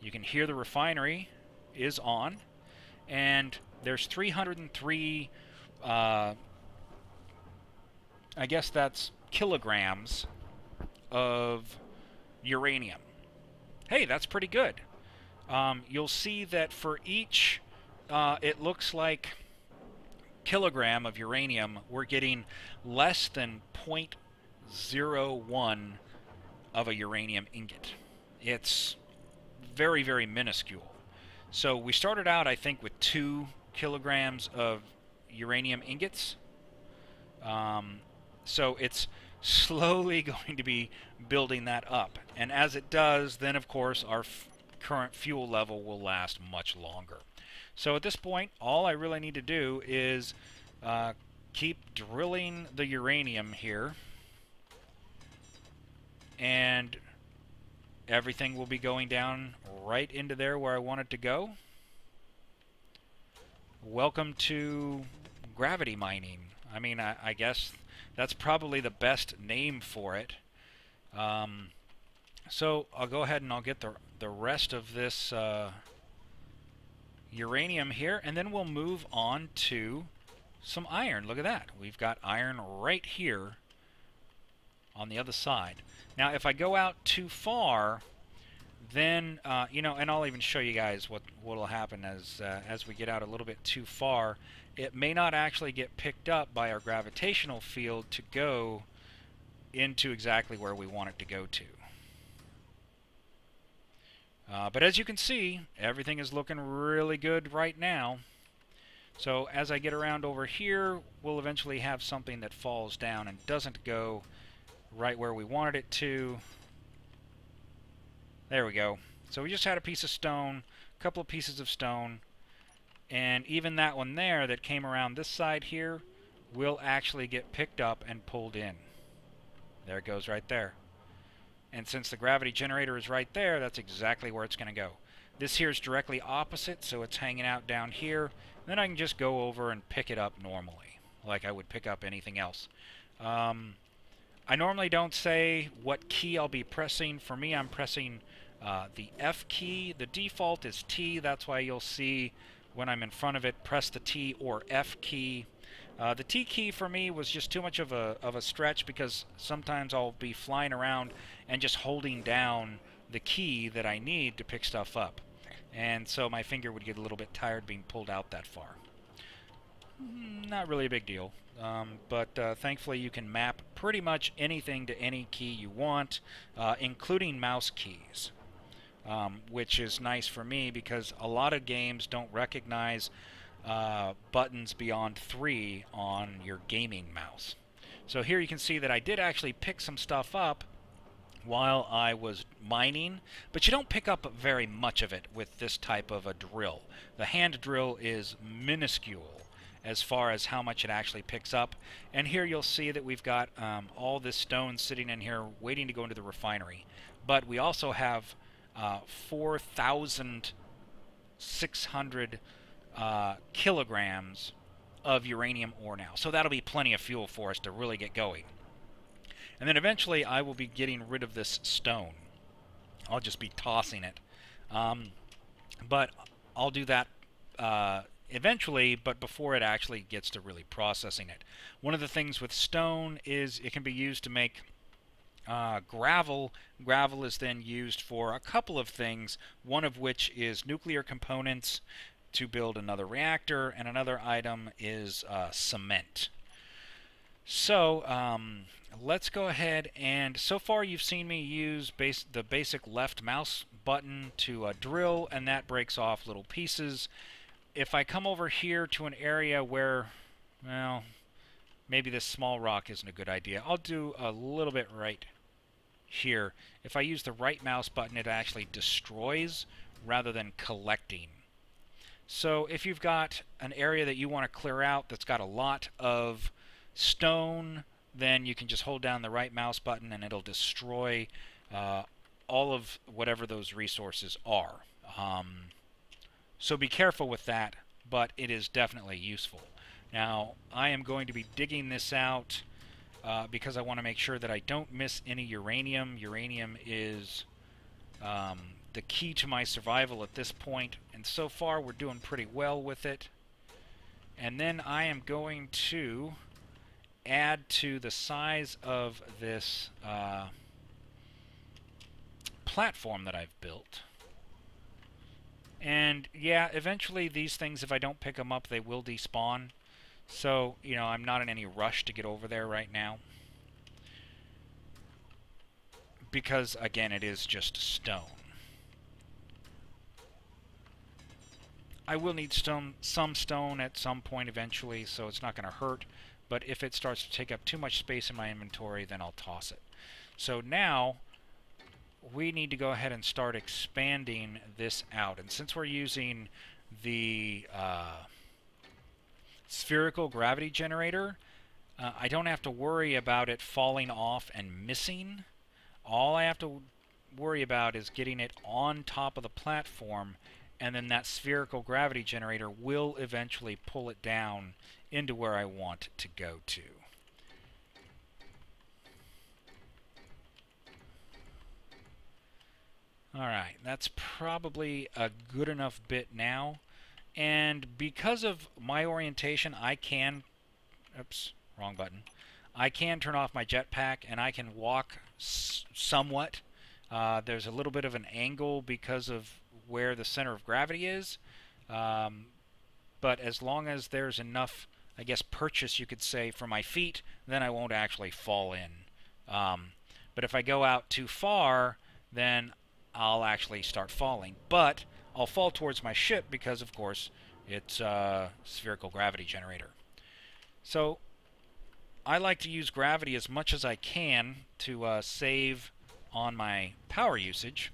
You can hear the refinery is on, and there's 303, I guess that's kilograms of uranium. Hey, that's pretty good. You'll see that for each, it looks like kilogram of uranium, we're getting less than 0.01 of a uranium ingot. It's very, very minuscule. So we started out, I think, with 2 kilograms of uranium ingots. So it's slowly going to be building that up. And as it does, then of course our current fuel level will last much longer. So at this point, all I really need to do is keep drilling the uranium here, and everything will be going down right into there where I want it to go. Welcome to gravity mining. I mean, I guess that's probably the best name for it. So I'll go ahead and I'll get the rest of this uranium here, and then we'll move on to some iron. Look at that. We've got iron right here on the other side. Now, if I go out too far, then, you know, and I'll even show you guys what will happen as we get out a little bit too far. It may not actually get picked up by our gravitational field to go into exactly where we want it to go to. But as you can see, everything is looking really good right now. So as I get around over here, we'll eventually have something that falls down and doesn't go right where we wanted it to. There we go. So we just had a piece of stone, a couple of pieces of stone, and even that one there that came around this side here will actually get picked up and pulled in. There it goes right there. And since the gravity generator is right there, that's exactly where it's going to go. This here is directly opposite, so it's hanging out down here. Then I can just go over and pick it up normally, like I would pick up anything else. I normally don't say what key I'll be pressing. For me, I'm pressing the F key. The default is T. That's why you'll see when I'm in front of it, press the T or F key. The T key for me was just too much of a stretch, because sometimes I'll be flying around and just holding down the key that I need to pick stuff up. And so my finger would get a little bit tired being pulled out that far. Not really a big deal. But thankfully you can map pretty much anything to any key you want, including mouse keys. Which is nice for me because a lot of games don't recognize buttons beyond 3 on your gaming mouse. So here you can see that I did actually pick some stuff up while I was mining, but you don't pick up very much of it with this type of a drill. The hand drill is minuscule as far as how much it actually picks up. And here you'll see that we've got all this stone sitting in here waiting to go into the refinery. But we also have 4,600 kilograms of uranium ore now. So that'll be plenty of fuel for us to really get going. And then eventually I will be getting rid of this stone. I'll just be tossing it. But I'll do that eventually, but before it actually gets to really processing it. One of the things with stone is it can be used to make gravel. Gravel is then used for a couple of things, one of which is nuclear components to build another reactor, and another item is cement. So let's go ahead, and so far you've seen me use the basic left mouse button to drill, and that breaks off little pieces. If I come over here to an area where, well, maybe this small rock isn't a good idea, I'll do a little bit right here. If I use the right mouse button, it actually destroys rather than collecting. So if you've got an area that you want to clear out that's got a lot of stone, then you can just hold down the right mouse button and it'll destroy all of whatever those resources are. So be careful with that, but it is definitely useful. Now, I am going to be digging this out because I want to make sure that I don't miss any uranium. Uranium is the key to my survival at this point, and so far we're doing pretty well with it. And then I am going to add to the size of this platform that I've built. And yeah, eventually these things, if I don't pick them up, they will despawn. So, you know, I'm not in any rush to get over there right now. Because, again, it is just stone. I will need some stone at some point eventually, so it's not going to hurt. But if it starts to take up too much space in my inventory, then I'll toss it. So now, we need to go ahead and start expanding this out. And since we're using the spherical gravity generator, I don't have to worry about it falling off and missing. All I have to worry about is getting it on top of the platform, and then that spherical gravity generator will eventually pull it down into where I want it to go to. Alright, that's probably a good enough bit now. And because of my orientation, I can... Oops, wrong button. I can turn off my jetpack, and I can walk somewhat. There's a little bit of an angle because of where the center of gravity is. But as long as there's enough, I guess, purchase, you could say, for my feet, then I won't actually fall in. But if I go out too far, then I'll actually start falling. But I'll fall towards my ship because, of course, it's a spherical gravity generator. So I like to use gravity as much as I can to save on my power usage.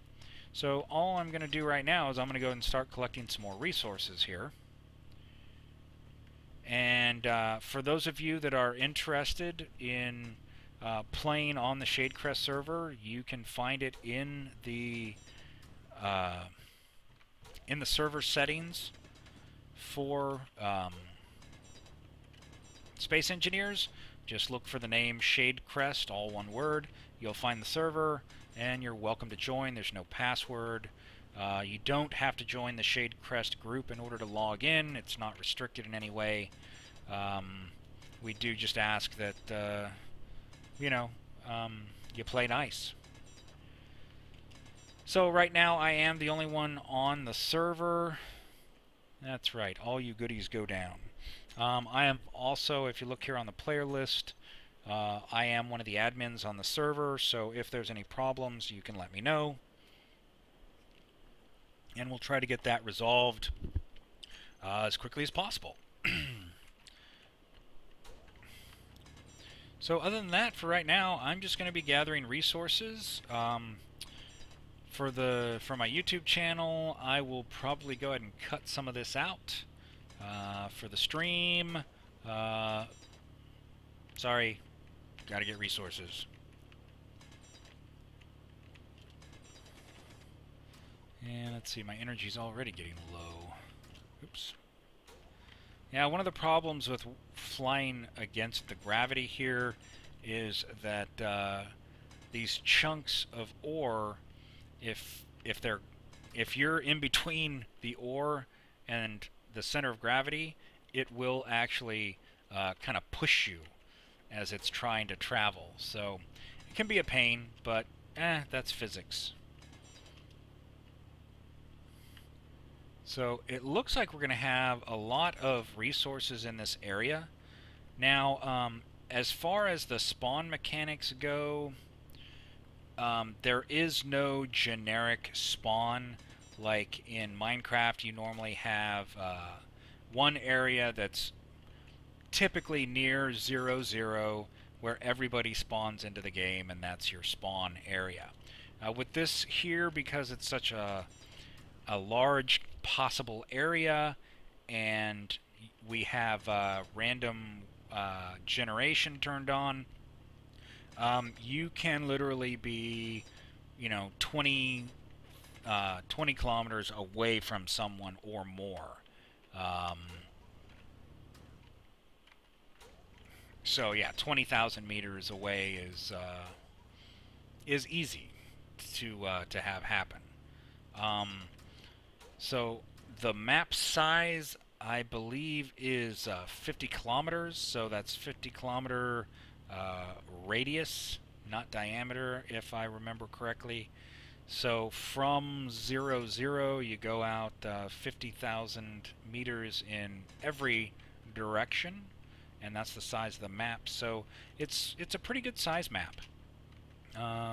So all I'm going to do right now is I'm going to go and start collecting some more resources here. And for those of you that are interested in playing on the Shade Crest server, you can find it in the server settings for Space Engineers. Just look for the name Shade Crest, all one word. You'll find the server, and you're welcome to join. There's no password. You don't have to join the Shade Crest group in order to log in. It's not restricted in any way. We do just ask that, you play nice. So right now I am the only one on the server. That's right, all you goodies go down. I am also, if you look here on the player list, I am one of the admins on the server, so if there's any problems, you can let me know. And we'll try to get that resolved as quickly as possible. So other than that, for right now, I'm just going to be gathering resources. For my YouTube channel, I will probably go ahead and cut some of this out. For the stream, sorry, gotta get resources. And let's see, my energy's already getting low. Oops. Yeah, one of the problems with flying against the gravity here is that these chunks of ore, if you're in between the ore and the center of gravity, it will actually kind of push you as it's trying to travel. So it can be a pain, but that's physics. So it looks like we're going to have a lot of resources in this area. Now, as far as the spawn mechanics go, there is no generic spawn. Like in Minecraft, you normally have one area that's typically near 0, where everybody spawns into the game, and that's your spawn area. With this here, because it's such a large possible area, and we have random generation turned on, you can literally be, 20 kilometers away from someone or more. So yeah, 20,000 meters away is easy to have happen. So the map size, I believe, is 50 kilometers. So that's 50-kilometer radius, not diameter, if I remember correctly. So from 0, you go out 50,000 meters in every direction, and that's the size of the map. So it's a pretty good size map.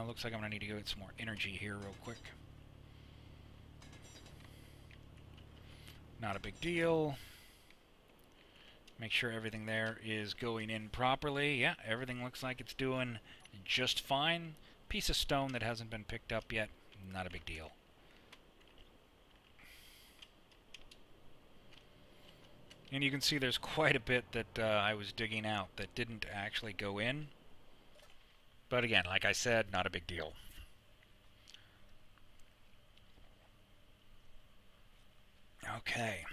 Looks like I'm going to need to go get some more energy here real quick. Not a big deal. Make sure everything there is going in properly. Yeah, everything looks like it's doing just fine. Piece of stone that hasn't been picked up yet. Not a big deal. And you can see there's quite a bit that I was digging out that didn't actually go in. But again, like I said, not a big deal. Okay,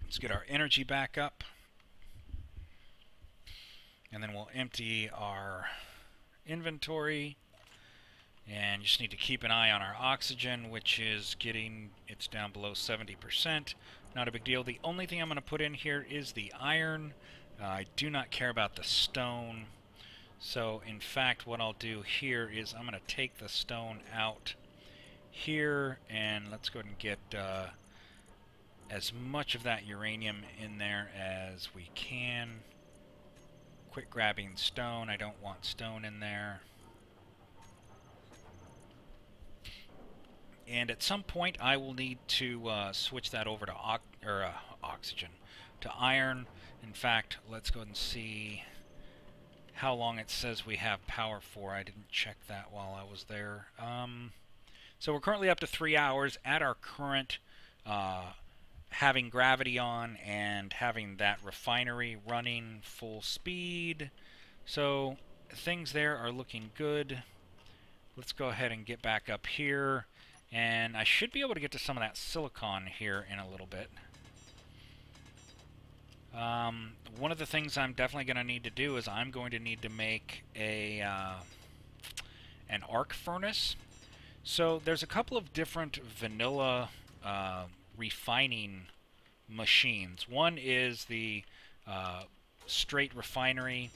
let's get our energy back up. And then we'll empty our inventory. And you just need to keep an eye on our oxygen, which is it's down below 70%. Not a big deal. The only thing I'm going to put in here is the iron. I do not care about the stone. So, in fact, what I'll do here is I'm going to take the stone out here, and let's go ahead and get as much of that uranium in there as we can. Quit grabbing stone. I don't want stone in there. And at some point, I will need to switch that over to oxygen, to iron. In fact, let's go ahead and see how long it says we have power for. I didn't check that while I was there. So we're currently up to 3 hours at our current having gravity on and having that refinery running full speed. So things there are looking good. Let's go ahead and get back up here. And I should be able to get to some of that silicon here in a little bit. One of the things I'm definitely going to need to do is I'm going to need to make an arc furnace. So there's a couple of different vanilla refining machines. One is the straight refinery,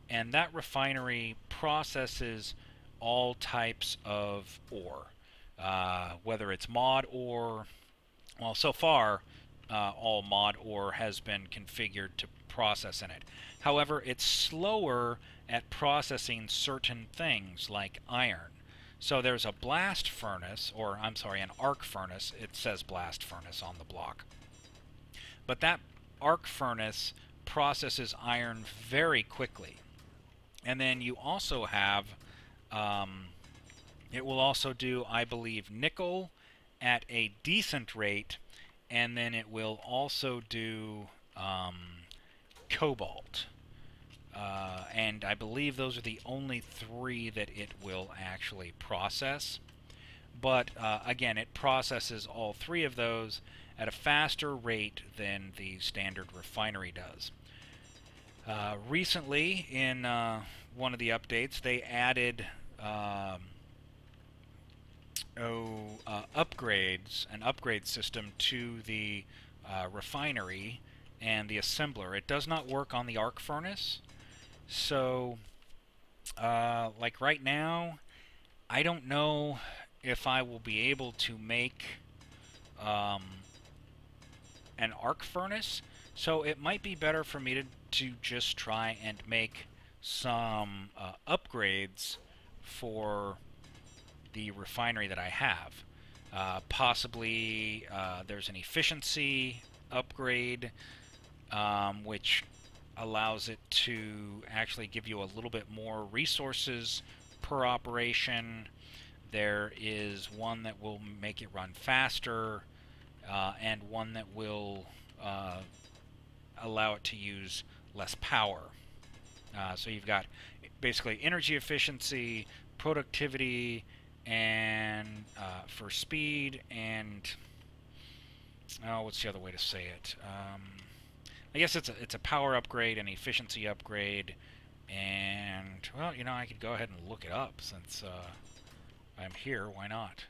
and that refinery processes all types of ore. Whether it's mod ore, well, so far, all mod ore has been configured to process in it. However, it's slower at processing certain things like iron. So there's a blast furnace, or I'm sorry, an arc furnace. It says blast furnace on the block. But that arc furnace processes iron very quickly. And then you also have it will also do, I believe, nickel at a decent rate, and then it will also do cobalt. And I believe those are the only three that it will actually process. But again, it processes all three of those at a faster rate than the standard refinery does. Recently, in one of the updates, they added upgrades, an upgrade system to the refinery and the assembler. It does not work on the arc furnace. So, like right now, I don't know if I will be able to make an arc furnace. So it might be better for me to just try and make some upgrades for the refinery that I have. Possibly there's an efficiency upgrade, which allows it to actually give you a little bit more resources per operation. There is one that will make it run faster, and one that will allow it to use less power. So you've got basically energy efficiency, productivity, and for speed, and what's the other way to say it? I guess it's a power upgrade, an efficiency upgrade, and well, you know, I could go ahead and look it up since I'm here. Why not?